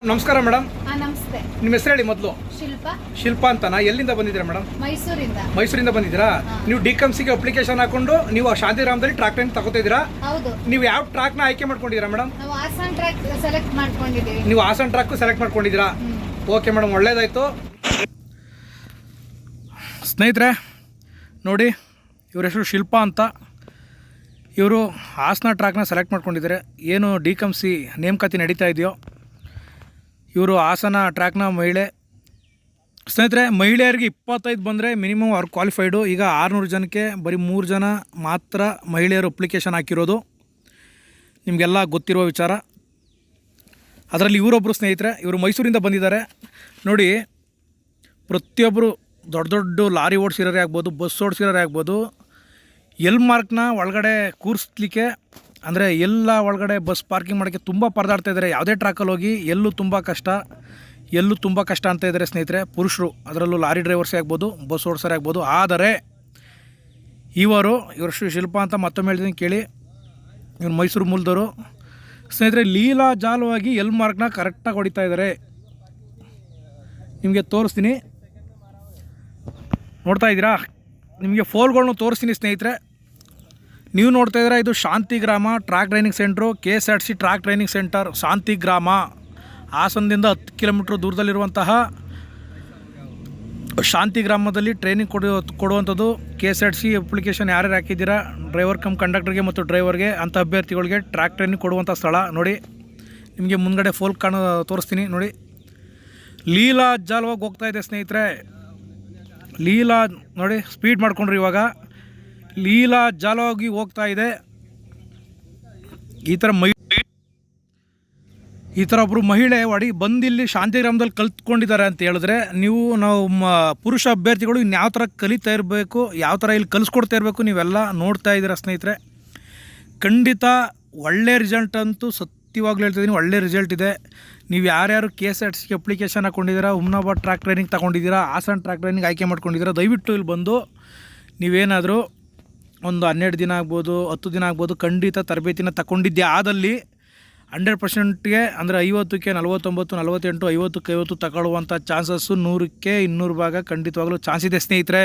ನಮಸ್ಕಾರ ಮೇಡಮ್. ನಮಸ್ತೆ. ನಿಮ್ಮ ಹೆಸರು ಹೇಳಿ ಮೊದಲು. ಶಿಲ್ಪಾ ಅಂತನಾ? ಎಲ್ಲಿಂದ ಬಂದಿದ್ದೀರಾ ಮೇಡಮ್? ಮೈಸೂರಿಂದ ಬಂದಿದ್ದೀರಾ? ನೀವು ಡಿಕಮ್ಸಿಗೆ ಅಪ್ಲಿಕೇಶನ್ ಹಾಕೊಂಡು ನೀವು ಶಾಂತಿಗ್ರಾಮದಲ್ಲಿ ಟ್ರ್ಯಾಕ್ ಟ್ರೈನಿಂಗ್ ತಗೋತಿದ್ದೀರಾ? ಹೌದು. ನೀವು ಯಾವ ಟ್ರ್ಯಾಕ್ನ ಆಯ್ಕೆ ಮಾಡ್ಕೊಂಡಿದ್ದೀರಾ ಮೇಡಮ್? ನಾವು ಹಾಸನ್ ಟ್ರ್ಯಾಕ್ ಸೆಲೆಕ್ಟ್ ಮಾಡ್ಕೊಂಡಿದ್ದೀವಿ. ನೀವು ಹಾಸನ್ ಟ್ರ್ಯಾಕ್ ಸೆಲೆಕ್ಟ್ ಮಾಡ್ಕೊಂಡಿದ್ದೀರಾ? ಓಕೆ ಮೇಡಮ್, ಒಳ್ಳೇದಾಯ್ತು. ಸ್ನೇಹಿತರೆ ನೋಡಿ, ಇವ್ರ ಹೆಸರು ಶಿಲ್ಪಾ ಅಂತ. ಇವರು ಹಾಸನ ಟ್ರ್ಯಾಕ್ನ ಸೆಲೆಕ್ಟ್ ಮಾಡ್ಕೊಂಡಿದ್ದಾರೆ. ಏನು ಡಿಕಮ್ಸಿ ನೇಮಕಾತಿ ನಡೀತಾ ಇದೆಯೋ, ಇವರು ಹಾಸನ ಟ್ರ್ಯಾಕ್ನ ಮಹಿಳೆ. ಸ್ನೇಹಿತರೆ, ಮಹಿಳೆಯರಿಗೆ 25 ಬಂದರೆ ಮಿನಿಮಮ್ ಅವ್ರು ಕ್ವಾಲಿಫೈಡು. ಈಗ 600 ಜನಕ್ಕೆ ಬರೀ 3 ಜನ ಮಾತ್ರ ಮಹಿಳೆಯರು ಅಪ್ಲಿಕೇಶನ್ ಹಾಕಿರೋದು, ನಿಮಗೆಲ್ಲ ಗೊತ್ತಿರುವ ವಿಚಾರ. ಅದರಲ್ಲಿ ಇವರೊಬ್ಬರು ಸ್ನೇಹಿತರೆ, ಇವರು ಮೈಸೂರಿಂದ ಬಂದಿದ್ದಾರೆ. ನೋಡಿ, ಪ್ರತಿಯೊಬ್ಬರು ದೊಡ್ಡ ದೊಡ್ಡ ಲಾರಿ ಓಡಿಸಿರೋರೇ ಆಗ್ಬೋದು, ಬಸ್ ಓಡಿಸಿರೋರೇ ಆಗ್ಬೋದು, ಎಲ್ ಮಾರ್ಕ್ನ ಒಳಗಡೆ ಕೂರಿಸ್ಲಿಕ್ಕೆ ಅಂದರೆ ಎಲ್ಲ ಒಳಗಡೆ ಬಸ್ ಪಾರ್ಕಿಂಗ್ ಮಾಡೋಕ್ಕೆ ತುಂಬ ಪರದಾಡ್ತಾ ಇದ್ದಾರೆ. ಯಾವುದೇ ಟ್ರ್ಯಾಕಲ್ಲಿ ಹೋಗಿ ಎಲ್ಲೂ ತುಂಬ ಕಷ್ಟ ಅಂತ ಇದ್ದಾರೆ ಸ್ನೇಹಿತರೆ, ಪುರುಷರು. ಅದರಲ್ಲೂ ಲಾರಿ ಡ್ರೈವರ್ಸೇ ಆಗ್ಬೋದು, ಬಸ್ ಓಡಿಸೋರೇ ಆಗ್ಬೋದು. ಆದರೆ ಇವರು ಶಿಲ್ಪಾ ಅಂತ ಮತ್ತೊಮ್ಮೆ ಹೇಳ್ತೀನಿ ಕೇಳಿ. ಇವರು ಮೈಸೂರು ಮೂಲದವರು ಸ್ನೇಹಿತರೆ. ಲೀಲಾ ಜಾಲವಾಗಿ ಎಲ್ ಮಾರ್ಕ್ನ ಕರೆಕ್ಟಾಗಿ ಹೊಡಿತಾ ಇದ್ದಾರೆ. ನಿಮಗೆ ತೋರಿಸ್ತೀನಿ, ನೋಡ್ತಾ ಇದ್ದೀರಾ? ನಿಮಗೆ ಫೋಲ್ಗಳನ್ನೂ ತೋರಿಸ್ತೀನಿ ಸ್ನೇಹಿತರೆ. ನೀವು ನೋಡ್ತಾ ಇದ್ದೀರಾ, ಇದು Shantigrama track training centre, KSRTC track training centre Shantigrama. ಹಾಸನದಿಂದ 10 ಕಿಲೋಮೀಟ್ರ್ ದೂರದಲ್ಲಿರುವಂತಹ ಶಾಂತಿಗ್ರಾಮದಲ್ಲಿ ಟ್ರೈನಿಂಗ್ ಕೊಡುವಂಥದ್ದು. KSRTC ಅಪ್ಲಿಕೇಶನ್ ಯಾರ್ಯಾರು ಹಾಕಿದ್ದೀರಾ, ಡ್ರೈವರ್ ಕಮ್ ಕಂಡಕ್ಟರ್ಗೆ ಮತ್ತು ಡ್ರೈವರ್ಗೆ ಅಂಥ ಅಭ್ಯರ್ಥಿಗಳಿಗೆ ಟ್ರ್ಯಾಕ್ ಟ್ರೈನಿಂಗ್ ಕೊಡುವಂಥ ಸ್ಥಳ. ನೋಡಿ, ನಿಮಗೆ ಮುಂದ್ಗಡೆ ಫೋಲ್ ತೋರಿಸ್ತೀನಿ ನೋಡಿ. ಲೀಲಾ ಜಾಲವಾಗಿ ಹೋಗ್ತಾ ಇದೆ ಸ್ನೇಹಿತರೆ. ಲೀಲಾ ನೋಡಿ, ಸ್ಪೀಡ್ ಮಾಡ್ಕೊಂಡ್ರಿ. ಇವಾಗ ಲೀಲಾ ಜಾಲವಾಗಿ ಹೋಗ್ತಾ ಇದೆ. ಈ ಥರ ಒಬ್ಬರು ಮಹಿಳೆ ಬಂದಿಲ್ಲಿ ಶಾಂತಿಗ್ರಾಮದಲ್ಲಿ ಕಲ್ತ್ಕೊಂಡಿದ್ದಾರೆ ಅಂತ ಹೇಳಿದ್ರೆ, ನಾವು ಪುರುಷ ಅಭ್ಯರ್ಥಿಗಳು ಇನ್ಯಾವ ಥರ ಕಲಿತಾ ಇರಬೇಕು, ಯಾವ ಥರ ಇಲ್ಲಿ ಕಲಿಸ್ಕೊಡ್ತಾ ಇರಬೇಕು, ನೀವೆಲ್ಲ ನೋಡ್ತಾ ಇದ್ದೀರಾ ಸ್ನೇಹಿತರೆ. ಖಂಡಿತ ಒಳ್ಳೆ ರಿಸಲ್ಟ್ ಅಂತೂ ಸತ್ಯವಾಗ್ಲೂ ಹೇಳ್ತಿದ್ದೀನಿ, ಒಳ್ಳೆ ರಿಸಲ್ಟ್ ಇದೆ. ನೀವು ಯಾರ್ಯಾರು KSRTC ಅಪ್ಲಿಕೇಶನ್ ಹಾಕ್ಕೊಂಡಿದ್ದೀರಾ, ಹುಮ್ನಾಬಾದ್ ಟ್ರ್ಯಾಕ್ ಟ್ರೈನಿಂಗ್ ತಗೊಂಡಿದ್ದೀರಾ, ಹಾಸನ್ ಟ್ರ್ಯಾಕ್ ಟ್ರೈನಿಂಗ್ ಆಯ್ಕೆ ಮಾಡ್ಕೊಂಡಿದ್ದೀರಾ, ದಯವಿಟ್ಟು ಇಲ್ಲಿ ಬಂದು ನೀವೇನಾದರೂ ಒಂದು 12 ದಿನ ಆಗ್ಬೋದು, 10 ದಿನ ಆಗ್ಬೋದು, ಖಂಡಿತ ತರಬೇತಿನ ತಗೊಂಡಿದ್ದೆ ಆದಲ್ಲಿ 100%ಗೆ ಅಂದರೆ 50ಕ್ಕೆ 49, 48, 50ಕ್ಕೆ 50 ತಗೊಳ್ಳುವಂಥ ಚಾನ್ಸಸ್ಸು 100ಕ್ಕೆ 200 ಭಾಗ ಖಂಡಿತವಾಗ್ಲೂ ಚಾನ್ಸ್ ಇದೆ ಸ್ನೇಹಿತರೆ.